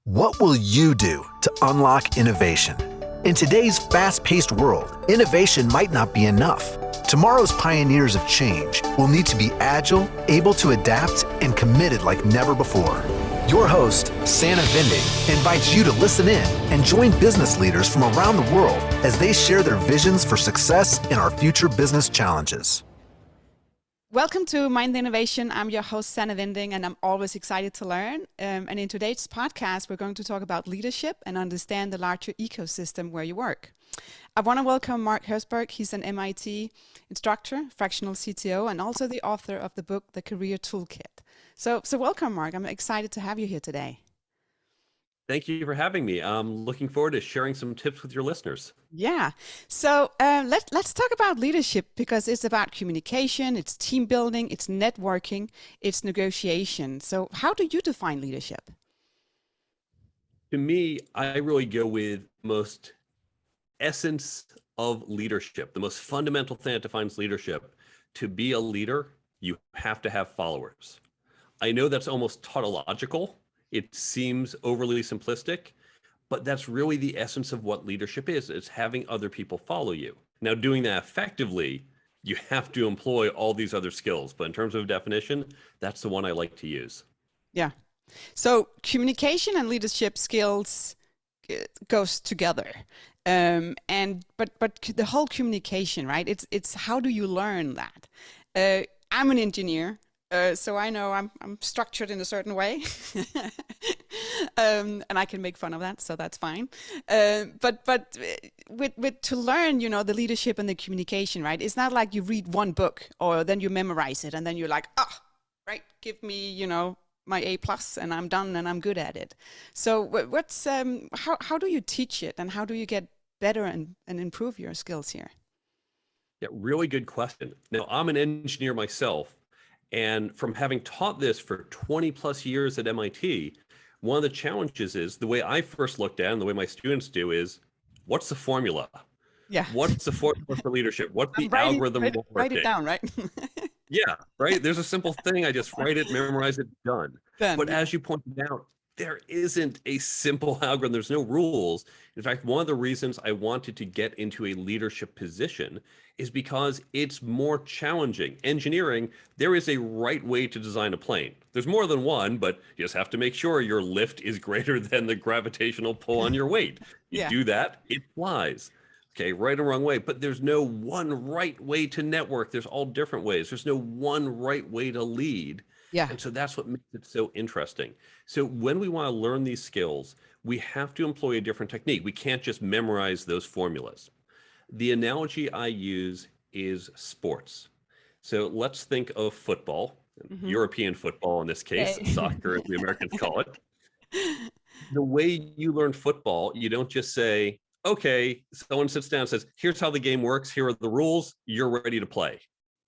What will you do to unlock innovation? In today's fast-paced world, innovation might not be enough. Tomorrow's pioneers of change will need to be agile, able to adapt, and committed like never before. Your host, Sanna Vinding, invites you to listen in and join business leaders from around the world as they share their visions for success in our future business challenges. Welcome to Mind the Innovation. I'm your host, Sanna Vinding, and I'm always excited to learn. And in today's podcast, we're going to talk about leadership and understand the larger ecosystem where you work. I want to welcome Mark Herschberg. He's an MIT instructor, fractional CTO, and also the author of the book, The Career Toolkit. So welcome, Mark. I'm excited to have you here today. Thank you for having me. I'm looking forward to sharing some tips with your listeners. Yeah. So let's talk about leadership, because it's about communication, it's team building, it's networking, it's negotiation. So how do you define leadership? To me, I really go with most essence of leadership. The most fundamental thing that defines leadership. To be a leader, you have to have followers. I know that's almost tautological. It seems overly simplistic, but that's really the essence of what leadership is. It's having other people follow you. Now, doing that effectively, you have to employ all these other skills. But in terms of definition, that's the one I like to use. Yeah. So communication and leadership skills goes together. But the whole communication, right? It's how do you learn that? I'm an engineer. So I know I'm structured in a certain way, and I can make fun of that, so that's fine. But with to learn, the leadership and the communication, right? It's not like you read one book or then you memorize it and then you're like, right, give me, my A+, and I'm done and I'm good at it. So what's how do you teach it, and how do you get better and improve your skills here? Yeah, really good question. Now, I'm an engineer myself. And from having taught this for 20 plus years at MIT, one of the challenges is the way I first looked at it and the way my students do is, what's the formula? Yeah. What's the formula for leadership? What's the algorithm? Write it down, right? Yeah, right. There's a simple thing. I just write it, memorize it, done. But yeah. as you pointed out, there isn't a simple algorithm. There's no rules. In fact, one of the reasons I wanted to get into a leadership position is because it's more challenging. Engineering, there is a right way to design a plane. There's more than one, but you just have to make sure your lift is greater than the gravitational pull on your weight. You do that, it flies. Okay, right or wrong way, but there's no one right way to network. There's all different ways. There's no one right way to lead. Yeah. And so that's what makes it so interesting. So when we want to learn these skills, we have to employ a different technique. We can't just memorize those formulas. The analogy I use is sports. So let's think of football, European football in this case, soccer as the Americans call it. The way you learn football, you don't just say, okay, someone sits down and says, here's how the game works, here are the rules, you're ready to play.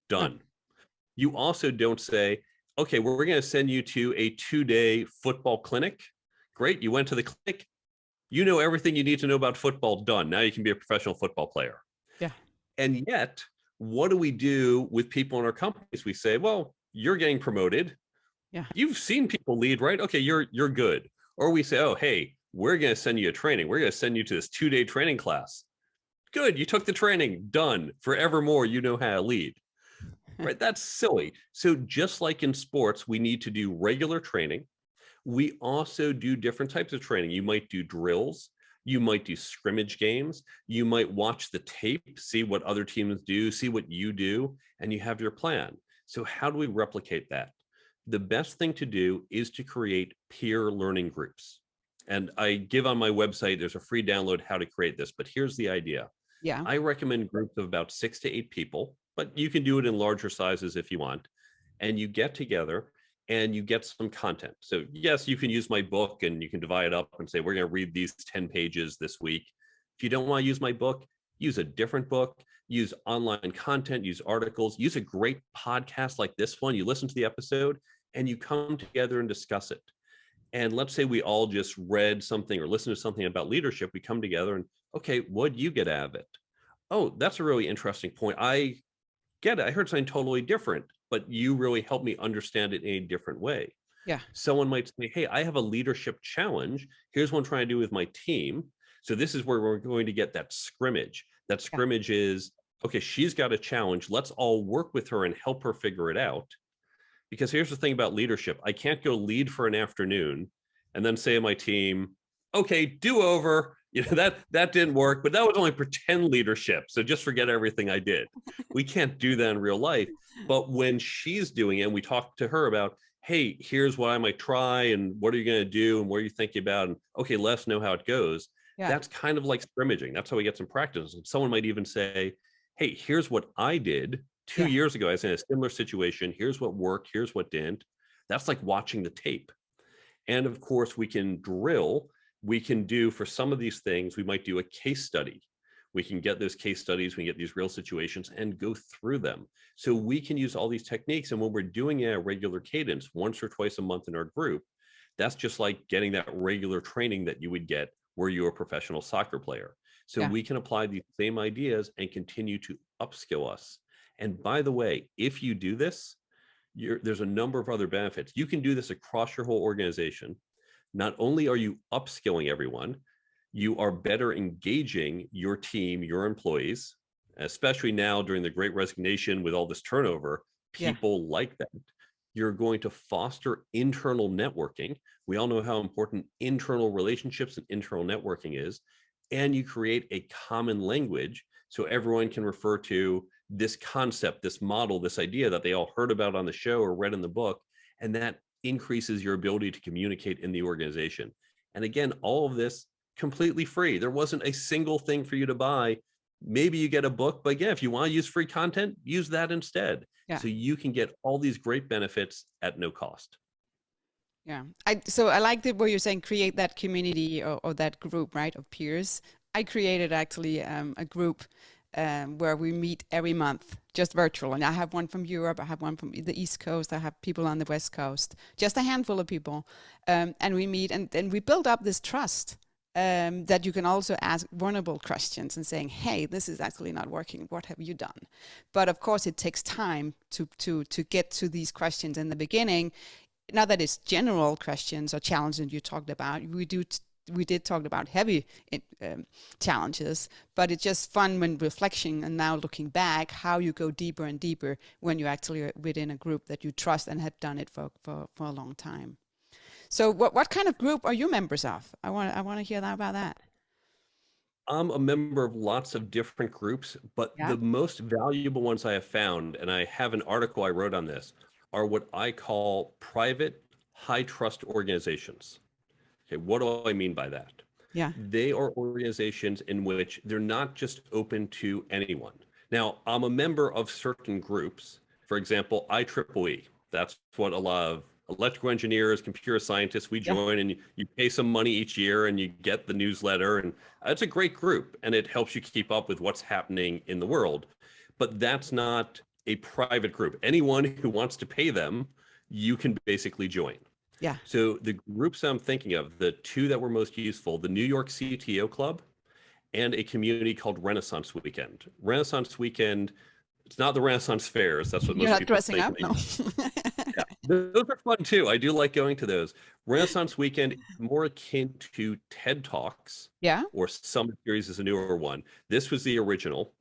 Done. You also don't say, okay, we're going to send you to a 2-day football clinic. Great, you went to the clinic. You know everything you need to know about football, done. Now you can be a professional football player. Yeah. And yet, what do we do with people in our companies? We say, well, you're getting promoted. Yeah. You've seen people lead, right? Okay, you're good. Or we say, oh, hey, we're going to send you a training. We're going to send you to this 2-day training class. Good, you took the training, done. Forevermore, you know how to lead. Right? That's silly. So just like in sports, we need to do regular training. We also do different types of training. You might do drills. You might do scrimmage games. You might watch the tape, see what other teams do, see what you do, and you have your plan. So how do we replicate that? The best thing to do is to create peer learning groups. And I give on my website, there's a free download how to create this, but here's the idea. Yeah. I recommend groups of about 6 to 8 people, but you can do it in larger sizes if you want. And you get together and you get some content. So yes, you can use my book and you can divide it up and say, we're going to read these 10 pages this week. If you don't want to use my book, use a different book, use online content, use articles, use a great podcast like this one. You listen to the episode and you come together and discuss it. And let's say we all just read something or listened to something about leadership. We come together and, okay, what do you get out of it? Oh, that's a really interesting point. I get it. I heard something totally different, but you really helped me understand it in a different way. Yeah. Someone might say, hey, I have a leadership challenge. Here's what I'm trying to do with my team. So this is where we're going to get that scrimmage. That scrimmage is, okay, she's got a challenge. Let's all work with her and help her figure it out. Because here's the thing about leadership. I can't go lead for an afternoon and then say to my team, okay, do over. You know, that didn't work, but that was only pretend leadership. So just forget everything I did. We can't do that in real life. But when she's doing it, and we talk to her about, hey, here's what I might try, and what are you going to do, and what are you thinking about? And okay, let us know how it goes. Yeah. That's kind of like scrimmaging. That's how we get some practice. And someone might even say, hey, here's what I did 2 years ago. I was in a similar situation. Here's what worked. Here's what didn't. That's like watching the tape. And of course, we can drill. We can do, for some of these things, we might do a case study. We can get those case studies, we can get these real situations and go through them. So we can use all these techniques. And when we're doing a regular cadence, once or twice a month in our group, that's just like getting that regular training that you would get were you a professional soccer player. So we can apply these same ideas and continue to upskill us. And by the way, if you do this, there's a number of other benefits. You can do this across your whole organization. Not only are you upskilling everyone, you are better engaging your team, your employees, especially now during the Great Resignation with all this turnover. People like that. You're going to foster internal networking. We all know how important internal relationships and internal networking is. And you create a common language so everyone can refer to this concept, this model, this idea that they all heard about on the show or read in the book. And that increases your ability to communicate in the organization. And again, all of this completely free. There wasn't a single thing for you to buy. Maybe you get a book, but yeah, if you want to use free content, use that instead. So you can get all these great benefits at no cost. Yeah. So I liked it where you're saying create that community or that group, right, of peers. I created actually a group where we meet every month, just virtual. And I have one from Europe, I have one from the East Coast, I have people on the West Coast, just a handful of people. And we meet and we build up this trust that you can also ask vulnerable questions and saying, hey, this is actually not working. What have you done? But of course, it takes time to get to these questions in the beginning. Not that it's general questions or challenges you talked about. We did talk about heavy challenges, but it's just fun when reflecting and now looking back how you go deeper and deeper when you actually are within a group that you trust and have done it for a long time. So what kind of group are you members of? I want to hear about that. I'm a member of lots of different groups, but the most valuable ones I have found, and I have an article I wrote on this, are what I call private high trust organizations. Okay, what do I mean by that? They are organizations in which they're not just open to anyone. Now, I'm a member of certain groups. For example, IEEE. That's what a lot of electrical engineers, computer scientists, we join, and you pay some money each year and you get the newsletter. And it's a great group and it helps you keep up with what's happening in the world. But that's not a private group. Anyone who wants to pay them, you can basically join. So the groups I'm thinking of, the two that were most useful, the New York CTO Club and a community called Renaissance Weekend. Renaissance Weekend, it's not the Renaissance fairs. That's what most people think. You're not dressing up, no. Those are fun too. I do like going to those. Renaissance Weekend is more akin to TED Talks. Or Summit Series is a newer one. This was the original,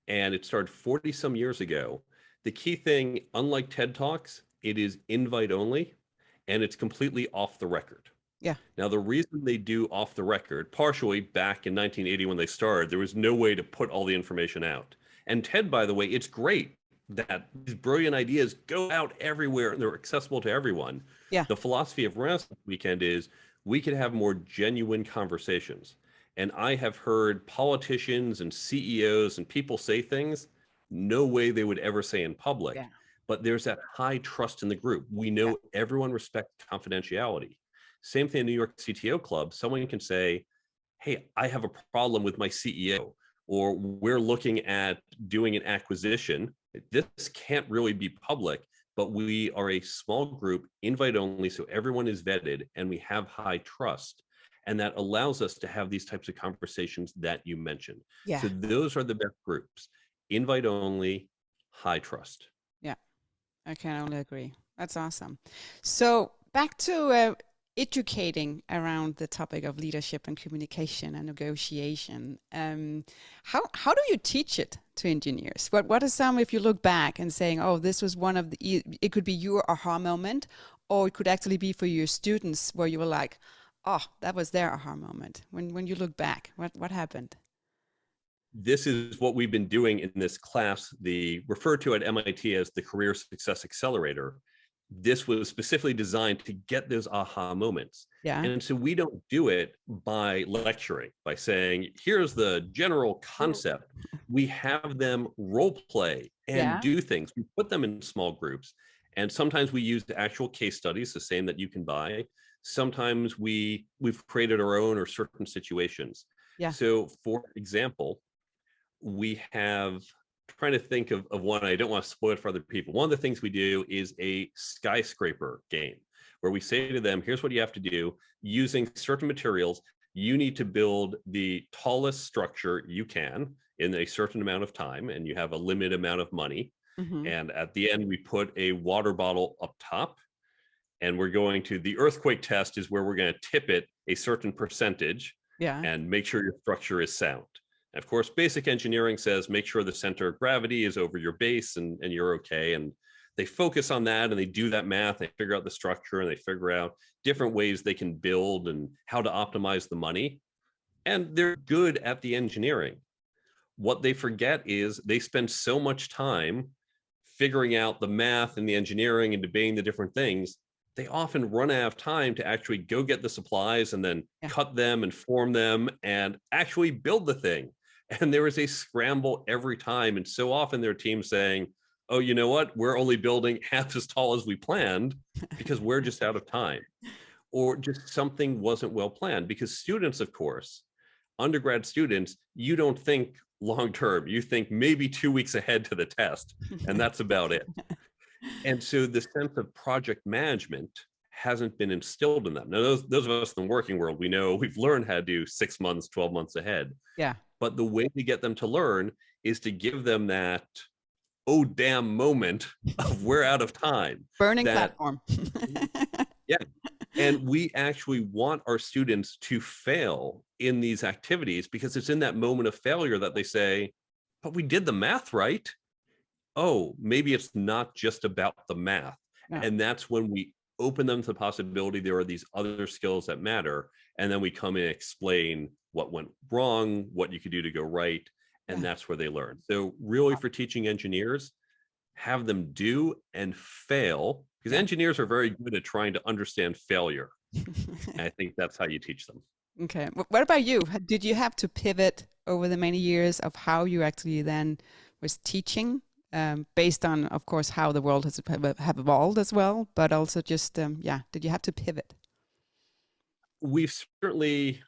and it started 40 some years ago. The key thing, unlike TED Talks, it is invite only, and it's completely off the record. Now, the reason they do off the record, partially back in 1980 when they started, there was no way to put all the information out. And TED, by the way, it's great that these brilliant ideas go out everywhere and they're accessible to everyone. The philosophy of Renaissance Weekend is we could have more genuine conversations. And I have heard politicians and CEOs and people say things no way they would ever say in public. But there's that high trust in the group. We know everyone respects confidentiality. Same thing in New York CTO Club. Someone can say, hey, I have a problem with my CEO, or we're looking at doing an acquisition. This can't really be public, but we are a small group, invite only, so everyone is vetted and we have high trust. And that allows us to have these types of conversations that you mentioned. So those are the best groups, invite only, high trust. I can only agree. That's awesome. So Back to educating around the topic of leadership and communication and negotiation. How do you teach it to engineers? What are some, if you look back and saying, oh, this was one of the, it could be your aha moment, or it could actually be for your students where you were like, oh, that was their aha moment. When you look back, what happened? This is what we've been doing in this class, referred to at MIT as the Career Success Accelerator. This was specifically designed to get those aha moments. Yeah. And so we don't do it by lecturing, by saying, here's the general concept. We have them role play and do things. We put them in small groups. And sometimes we use the actual case studies, the same that you can buy. Sometimes we've created our own or certain situations. Yeah. So for example, we have, trying to think of one, I don't want to spoil it for other people. One of the things we do is a Skyscraper game, where we say to them, here's what you have to do. Using certain materials, you need to build the tallest structure you can in a certain amount of time, and you have a limited amount of money. Mm-hmm. And at the end, we put a water bottle up top, and we're going to, the earthquake test is where we're going to tip it a certain percentage and make sure your structure is sound. Of course, basic engineering says, make sure the center of gravity is over your base and you're okay. And they focus on that and they do that math. They figure out the structure and they figure out different ways they can build and how to optimize the money. And they're good at the engineering. What they forget is they spend so much time figuring out the math and the engineering and debating the different things. They often run out of time to actually go get the supplies and then cut them and form them and actually build the thing. And there is a scramble every time. And so often there are teams saying, oh, you know what? We're only building half as tall as we planned because we're just out of time. Or just something wasn't well planned. Because students, of course, undergrad students, you don't think long term. You think maybe 2 weeks ahead to the test, and that's about it. And so the sense of project management hasn't been instilled in them. Now, those of us in the working world, we know we've learned how to do 6 months, 12 months ahead. Yeah. But the way to get them to learn is to give them that, oh, damn moment of we're out of time. Burning platform. Yeah. And we actually want our students to fail in these activities because it's in that moment of failure that they say, but we did the math right. Oh, maybe it's not just about the math. No. And that's when we open them to the possibility there are these other skills that matter. And then we come and explain what went wrong, what you could do to go right. And that's where they learn. So really for teaching engineers, have them do and fail, because engineers are very good at trying to understand failure. And I think that's how you teach them. Okay. What about you? Did you have to pivot over the many years of how you actually then was teaching? Based on, of course, how the world has have evolved as well, but also just, did you have to pivot? We've certainly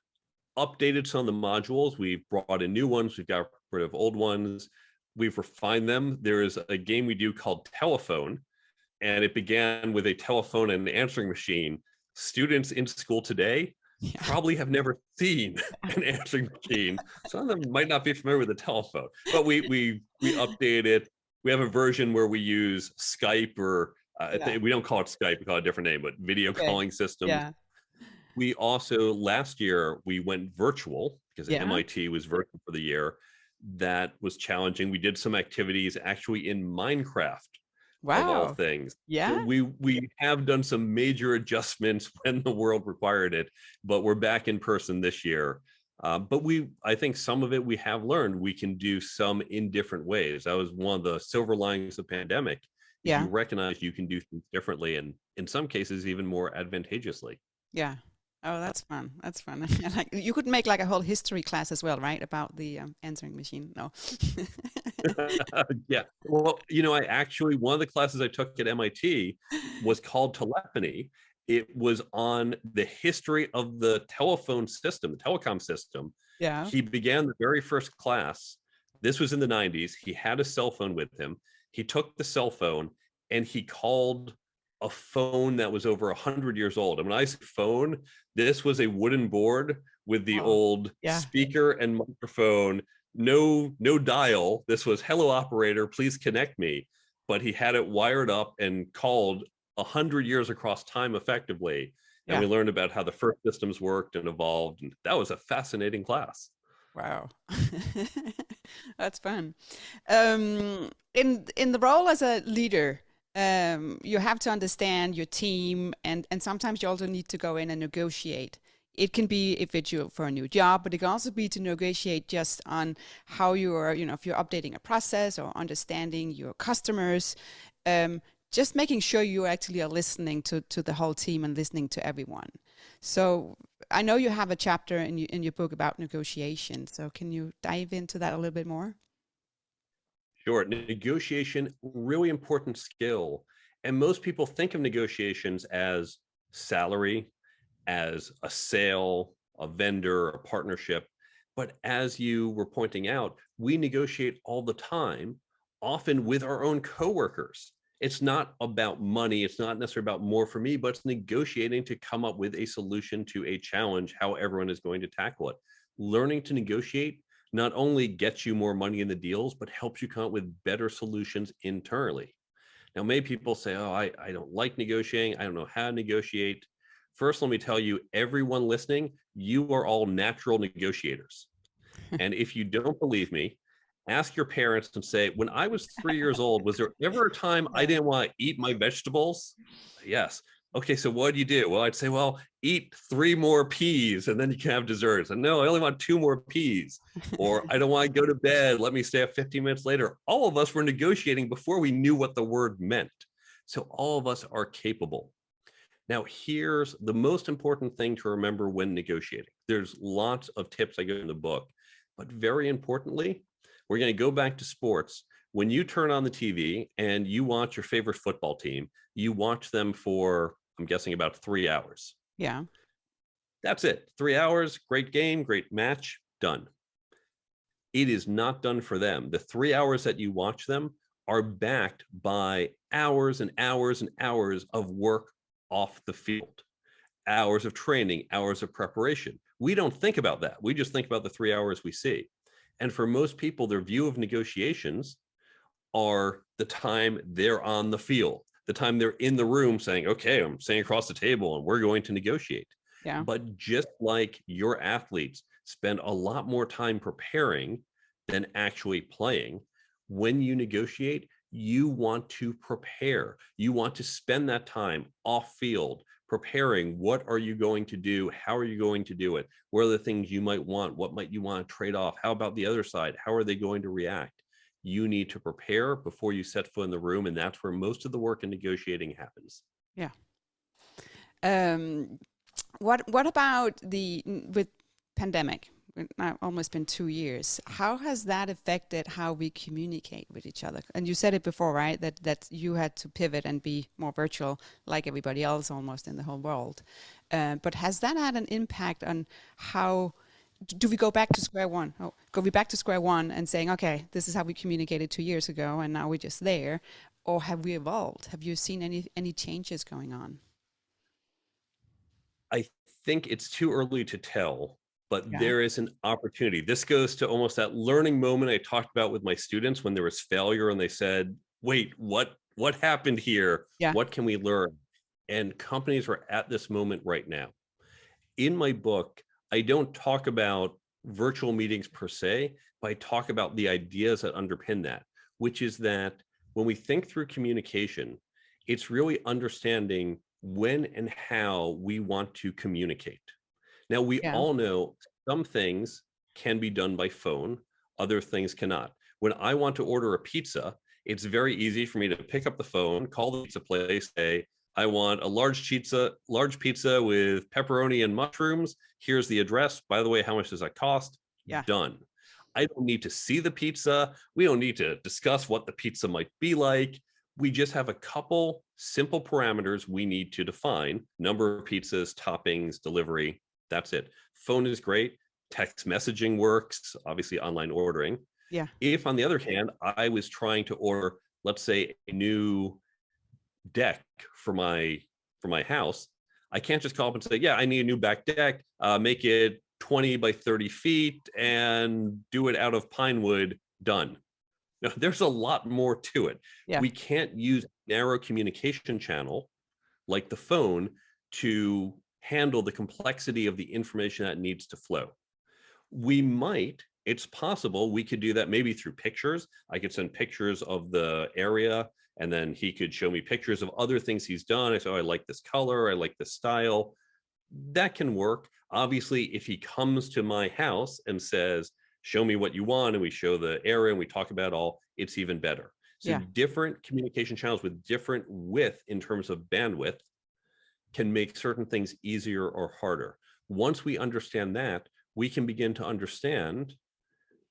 updated some of the modules. We've brought in new ones. We've got rid of old ones. We've refined them. There is a game we do called Telephone, and it began with a telephone and an answering machine. Students in school today probably have never seen an answering machine. Some of them might not be familiar with the telephone, but we updated it. We have a version where we use Skype, or we don't call it Skype, we call it a different name, but video calling systems. Yeah. We also, last year, we went virtual because MIT was virtual for the year. That was challenging. We did some activities actually in Minecraft, of all things. Yeah. So we have done some major adjustments when the world required it, but we're back in person this year. But I think some of it we have learned we can do some in different ways. That was one of the silver linings of the pandemic. You recognize you can do things differently, and in some cases even more advantageously. Yeah. Oh, that's fun. That's fun. Like, you could make like a whole history class as well, right? About the answering machine. No. Yeah. Well, I actually, one of the classes I took at MIT was called telephony. It was on the history of the telephone system, the telecom system. Yeah. He began the very first class. This was in the 90s. He had a cell phone with him. He took the cell phone and he called a phone that was over 100 years old. And when I say phone, this was a wooden board with the old speaker and microphone, no dial. This was, hello operator, please connect me. But he had it wired up and called 100 years across time effectively. And Yeah. we learned about how the first systems worked and evolved. And that was a fascinating class. Wow. That's fun. In the role as a leader, you have to understand your team, and sometimes you also need to go in and negotiate. It can be if it's you for a new job, but it can also be to negotiate just on how you are, if you're updating a process or understanding your customers, just making sure you actually are listening to the whole team and listening to everyone. So I know you have a chapter in your book about negotiation. So can you dive into that a little bit more? Sure. Negotiation, really important skill. And most people think of negotiations as salary, as a sale, a vendor, a partnership. But as you were pointing out, we negotiate all the time, often with our own coworkers. It's not about money. It's not necessarily about more for me, but it's negotiating to come up with a solution to a challenge, how everyone is going to tackle it. Learning to negotiate not only gets you more money in the deals, but helps you come up with better solutions internally. Now, many people say, oh, I don't like negotiating. I don't know how to negotiate. First, let me tell you, everyone listening, you are all natural negotiators. And if you don't believe me, ask your parents and say, when I was 3 years old, was there ever a time I didn't want to eat my vegetables? Yes. Okay, so what do you do? Well, I'd say, well, eat 3 more peas and then you can have desserts. And no, I only want 2 more peas. Or I don't want to go to bed. Let me stay up 15 minutes later. All of us were negotiating before we knew what the word meant. So all of us are capable. Now, here's the most important thing to remember when negotiating. There's lots of tips I give in the book, but very importantly, we're going to go back to sports. When you turn on the TV and you watch your favorite football team, you watch them for, I'm guessing, about 3 hours. Yeah. That's it. 3 hours, great game, great match, done. It is not done for them. The 3 hours that you watch them are backed by hours and hours and hours of work off the field, hours of training, hours of preparation. We don't think about that. We just think about the 3 hours we see. And for most people, their view of negotiations are the time they're on the field, the time they're in the room saying, okay, I'm sitting across the table and we're going to negotiate. Yeah. But just like your athletes spend a lot more time preparing than actually playing, when you negotiate, you want to prepare. You want to spend that time off field preparing. What are you going to do? How are you going to do it? What are the things you might want? What might you want to trade off? How about the other side? How are they going to react? You need to prepare before you set foot in the room, and that's where most of the work in negotiating happens. Yeah. What about with pandemic? Now almost been 2 years. How has that affected how we communicate with each other? And you said it before, right? That you had to pivot and be more virtual, like everybody else almost in the whole world. But has that had an impact on how? Do we go back to square one? Oh, go we back to square one and saying, okay, this is how we communicated 2 years ago, and now we're just there, or have we evolved? Have you seen any changes going on? I think it's too early to tell, but Yeah. there is an opportunity. This goes to almost that learning moment I talked about with my students when there was failure and they said, wait, what happened here? Yeah. What can we learn? And companies are at this moment right now. In my book, I don't talk about virtual meetings per se, but I talk about the ideas that underpin that, which is that when we think through communication, it's really understanding when and how we want to communicate. Now, we Yeah. all know some things can be done by phone, other things cannot. When I want to order a pizza, it's very easy for me to pick up the phone, call the pizza place, say, I want a large pizza with pepperoni and mushrooms. Here's the address. By the way, how much does that cost? Yeah. Done. I don't need to see the pizza. We don't need to discuss what the pizza might be like. We just have a couple simple parameters we need to define: number of pizzas, toppings, delivery. That's it. Phone is great. Text messaging works, obviously online ordering. Yeah. If, on the other hand, I was trying to order, let's say, a new deck for my house, I can't just call up and say, yeah, I need a new back deck, make it 20 by 30 feet and do it out of pine wood, done. No, there's a lot more to it. Yeah. We can't use narrow communication channel like the phone, to handle the complexity of the information that needs to flow. It's possible we could do that maybe through pictures. I could send pictures of the area, and then he could show me pictures of other things he's done. I say, oh, I like this color, I like this style. That can work. Obviously, if he comes to my house and says, show me what you want, and we show the area and we talk about all, it's even better. So Yeah. different communication channels with different width in terms of bandwidth can make certain things easier or harder. Once we understand that, we can begin to understand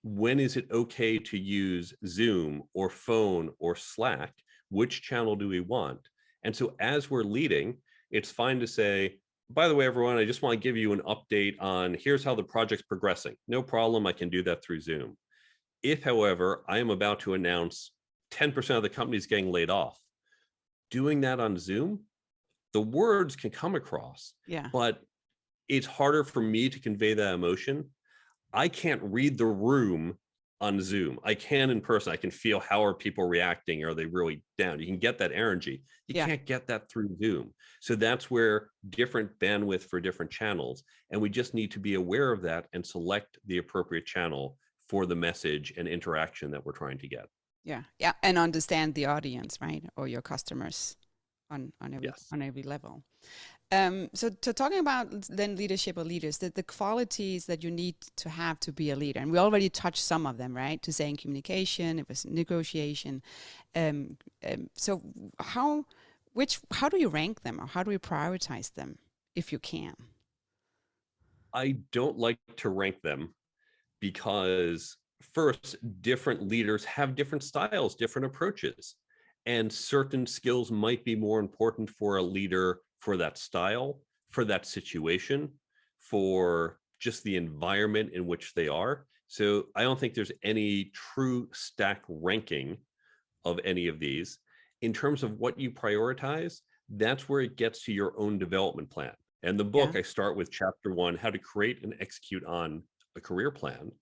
when is it okay to use Zoom or phone or Slack, which channel do we want? And so as we're leading, it's fine to say, by the way, everyone, I just want to give you an update on here's how the project's progressing. No problem, I can do that through Zoom. If, however, I am about to announce 10% of the company's getting laid off, doing that on Zoom, the words can come across, but it's harder for me to convey that emotion. I can't read the room on Zoom. I can in person. I can feel how are people reacting. Are they really down? You can get that energy. You can't get that through Zoom. So that's where different bandwidth for different channels. And we just need to be aware of that and select the appropriate channel for the message and interaction that we're trying to get. Yeah. And understand the audience, right? Or your customers on every level. So talking about then leadership or leaders, the qualities that you need to have to be a leader, and we already touched some of them, right? To saying communication, it was negotiation. So how do you rank them, or how do you prioritize them, if you can? I don't like to rank them because first, different leaders have different styles, different approaches, and certain skills might be more important for a leader for that style, for that situation, for just the environment in which they are. So I don't think there's any true stack ranking of any of these. In terms of what you prioritize, that's where it gets to your own development plan. And the book, I start with chapter 1, how to create and execute on a career plan,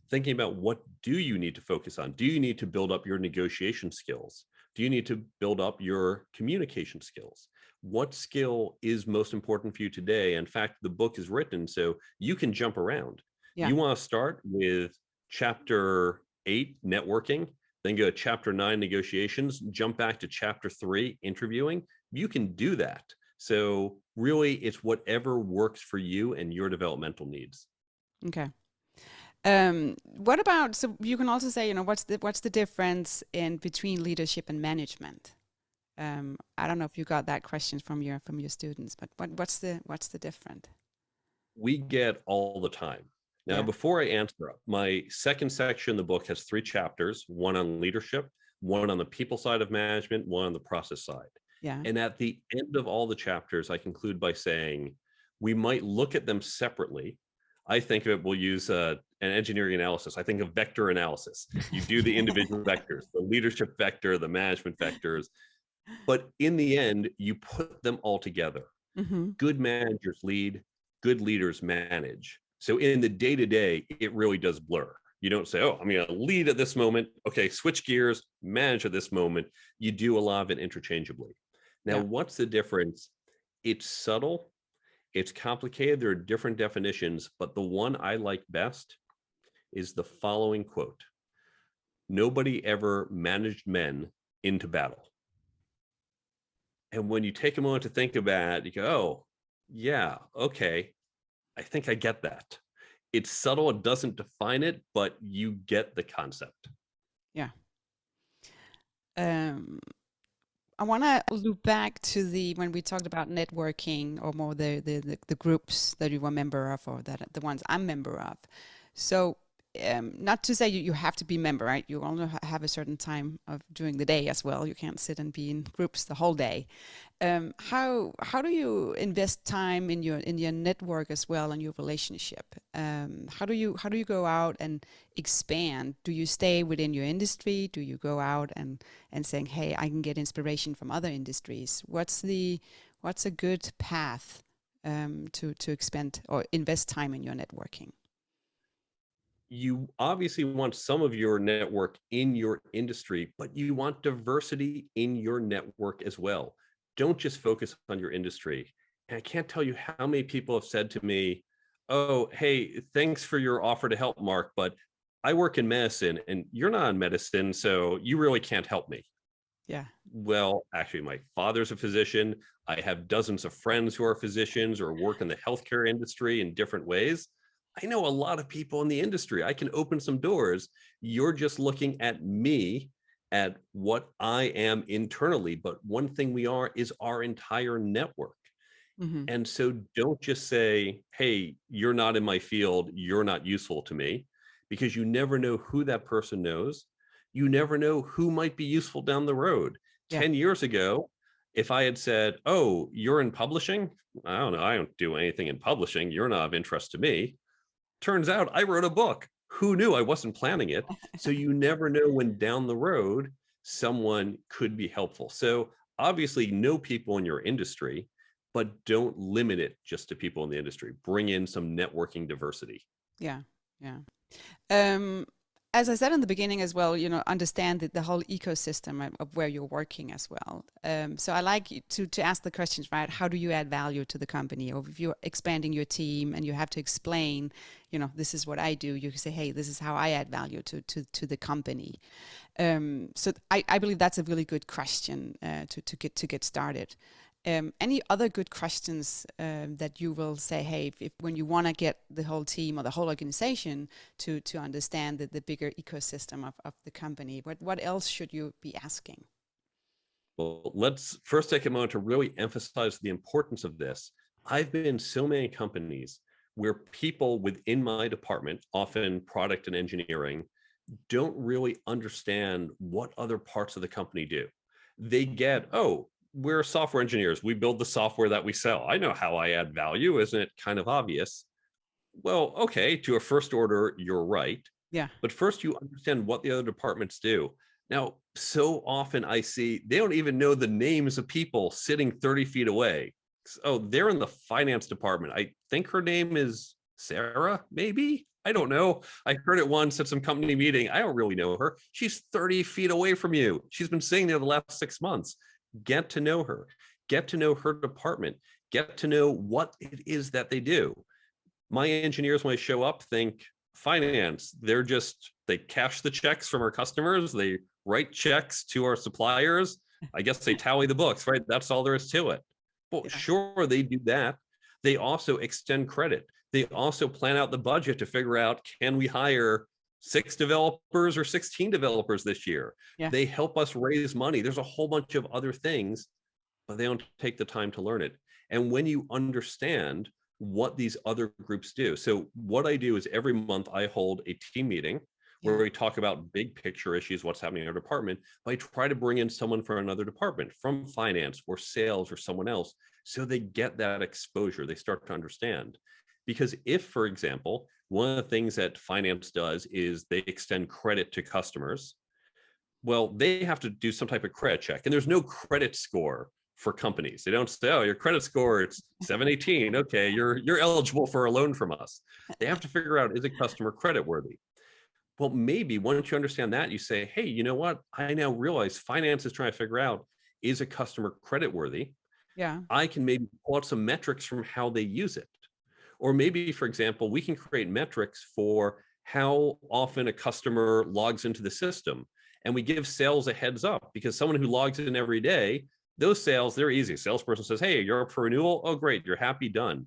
thinking about what do you need to focus on? Do you need to build up your negotiation skills? Do you need to build up your communication skills? What skill is most important for you today? In fact, the book is written so you can jump around. You want to start with chapter 8, networking, then go to chapter 9, negotiations, jump back to chapter 3, interviewing. You can do that. So really, it's whatever works for you and your developmental needs. Okay. What about, so you can also say, what's the difference in between leadership and management? I don't know if you got that question from your students, but what's the difference? We get all the time. Now, before I answer, my second section of the book has 3 chapters, one on leadership, one on the people side of management, one on the process side. And at the end of all the chapters, I conclude by saying, we might look at them separately. I think of it, we'll use an engineering analysis. I think of vector analysis. You do the individual vectors, the leadership vector, the management vectors, but in the end, you put them all together. Good managers lead, good leaders manage. So in the day-to-day, it really does blur. You don't say, oh, I'm going to lead at this moment. Okay, switch gears, manage at this moment. You do a lot of it interchangeably. Now, what's the difference? It's subtle. It's complicated. There are different definitions, but the one I like best is the following quote: nobody ever managed men into battle. And when you take a moment to think about it, you go, oh, yeah, okay, I think I get that. It's subtle, it doesn't define it, but you get the concept. Yeah. I want to loop back to when we talked about networking, or more the groups that you were a member of, or that the ones I'm member of. So not to say you have to be a member, right? You only have a certain time of during the day as well. You can't sit and be in groups the whole day. How do you invest time in your network as well, and your relationship? How do you go out and expand? Do you stay within your industry? Do you go out and saying, hey, I can get inspiration from other industries? What's a good path to expand or invest time in your networking? You obviously want some of your network in your industry, but you want diversity in your network as well. don't just focus on your industry. And I can't tell you how many people have said to me, oh, hey, thanks for your offer to help, Mark, but I work in medicine and you're not in medicine, so you really can't help me. Yeah. Well, actually, my father's a physician. I have dozens of friends who are physicians or work in the healthcare industry in different ways. I know a lot of people in the industry. I can open some doors. You're just looking at me, at what I am internally. But one thing we are is our entire network. Mm-hmm. And so don't just say, hey, you're not in my field, you're not useful to me, because you never know who that person knows. You never know who might be useful down the road. Yeah. 10 years ago, if I had said, oh, you're in publishing, I don't know, I don't do anything in publishing, you're not of interest to me. Turns out I wrote a book. Who knew? I wasn't planning it. So you never know when down the road someone could be helpful. So obviously know people in your industry, but don't limit it just to people in the industry. Bring in some networking diversity. Yeah. Yeah. As I said in the beginning as well, understand the whole ecosystem of where you're working as well. So I like you to ask the questions, right? How do you add value to the company? Or if you're expanding your team and you have to explain, this is what I do, you can say, hey, this is how I add value to the company. So I believe that's a really good question to get started. Any other good questions that you will say, hey, if when you want to get the whole team or the whole organization to understand the bigger ecosystem of the company, what else should you be asking? Well, let's first take a moment to really emphasize the importance of this. I've been in so many companies where people within my department, often product and engineering, don't really understand what other parts of the company do. They get, oh, we're software engineers. We build the software that we sell. I know how I add value. Isn't it kind of obvious? Well, okay, to a first order, you're right. Yeah. But first you understand what the other departments do. Now, so often I see they don't even know the names of people sitting 30 feet away. Oh, they're in the finance department. I think her name is Sarah, maybe? I don't know. I heard it once at some company meeting. I don't really know her. She's 30 feet away from you. She's been sitting there the last 6 months. Get to know her. Get to know her department. Get to know what it is that they do. My engineers, when I show up, think finance. They cash the checks from our customers. They write checks to our suppliers. I guess they tally the books, right? That's all there is to it. Well, Yeah. sure, they do that. They also extend credit. They also plan out the budget to figure out, can we hire 6 developers or 16 developers this year? Yeah. They help us raise money. There's a whole bunch of other things, but they don't take the time to learn it. And when you understand what these other groups do. So what I do is every month I hold a team meeting where we talk about big picture issues, what's happening in our department, but I try to bring in someone from another department, from finance or sales or someone else, so they get that exposure, they start to understand. Because if, for example, one of the things that finance does is they extend credit to customers, well, they have to do some type of credit check, and there's no credit score for companies. They don't say, oh, your credit score, it's 718. Okay, you're eligible for a loan from us. They have to figure out, is a customer credit worthy? Well, maybe once you understand that, you say, hey, you know what? I now realize finance is trying to figure out, is a customer credit worthy? Yeah. I can maybe pull out some metrics from how they use it. Or maybe, for example, we can create metrics for how often a customer logs into the system. And we give sales a heads up, because someone who logs in every day, those sales, they're easy. Salesperson says, hey, you're up for renewal. Oh, great. You're happy, done.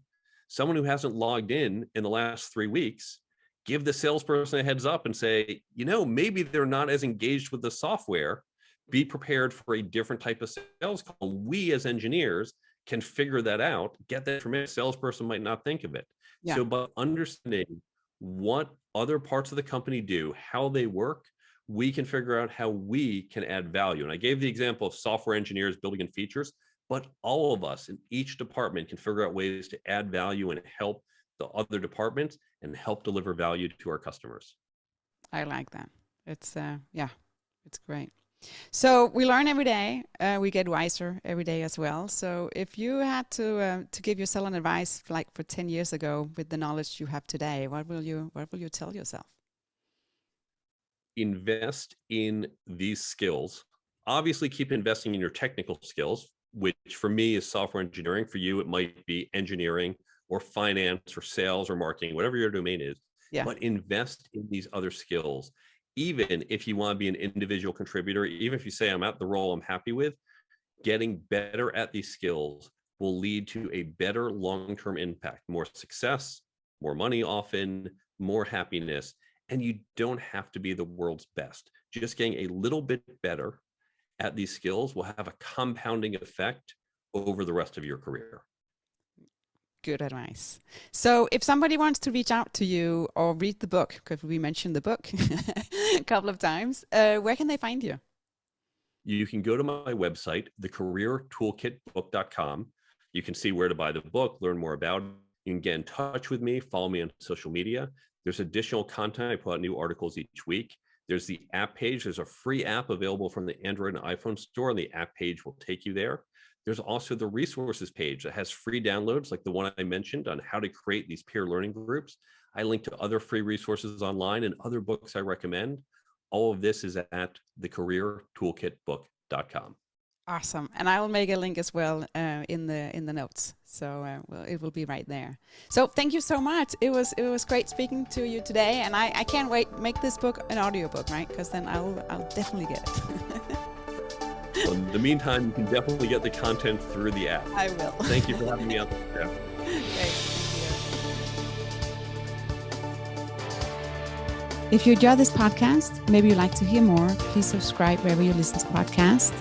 Someone who hasn't logged in the last 3 weeks, give the salesperson a heads up and say, maybe they're not as engaged with the software. Be prepared for a different type of sales call. We as engineers can figure that out, get that information. Salesperson might not think of it. Yeah. So by understanding what other parts of the company do, how they work, we can figure out how we can add value. And I gave the example of software engineers building in features, but all of us in each department can figure out ways to add value and help the other departments and help deliver value to our customers. I like that. It's it's great. So we learn every day. We get wiser every day as well. So if you had to give yourself an advice like for 10 years ago with the knowledge you have today, what will you tell yourself? Invest in these skills. Obviously, keep investing in your technical skills. which for me is software engineering. For you, it might be engineering or finance or sales or marketing, whatever your domain is. Yeah. But invest in these other skills. Even if you want to be an individual contributor, even if you say, I'm at the role I'm happy with, getting better at these skills will lead to a better long-term impact, more success, more money often, more happiness. And you don't have to be the world's best. Just getting a little bit better at these skills will have a compounding effect over the rest of your career. Good advice. So if somebody wants to reach out to you or read the book, because we mentioned the book a couple of times, where can they find you? You can go to my website, thecareertoolkitbook.com. You can see where to buy the book, learn more about it. You can get in touch with me, follow me on social media. There's additional content. I put out new articles each week. There's the app page. There's a free app available from the Android and iPhone store, and the app page will take you there. There's also the resources page that has free downloads, like the one I mentioned on how to create these peer learning groups. I link to other free resources online and other books I recommend. All of this is at thecareertoolkitbook.com. Awesome. And I will make a link as well in the notes. So well, it will be right there. So thank you so much. It was great speaking to you today. And I can't wait to make this book an audiobook, right? Because then I'll definitely get it. Well, in the meantime, you can definitely get the content through the app. I will. Thank you for having me on the show. Great. If you enjoy this podcast, maybe you'd like to hear more, please subscribe wherever you listen to podcasts.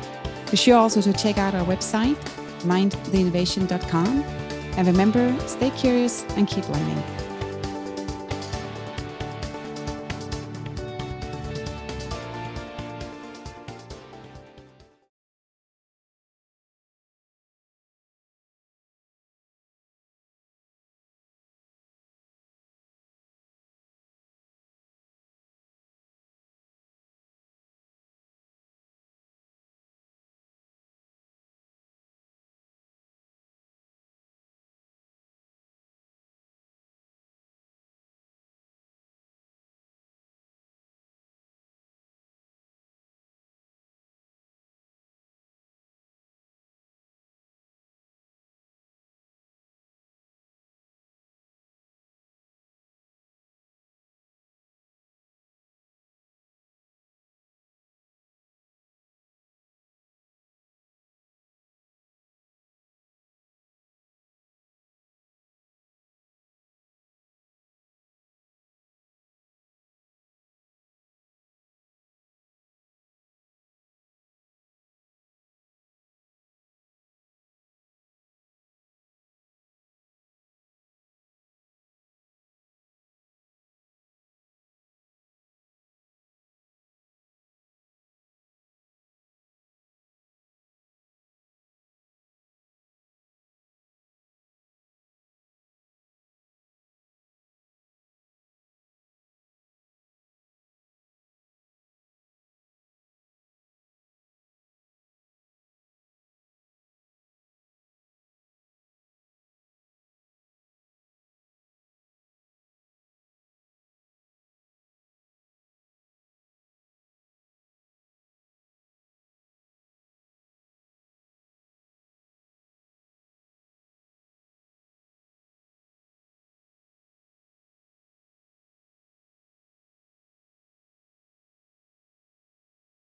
Be sure also to check out our website, mindtheinnovation.com. And remember, stay curious and keep learning.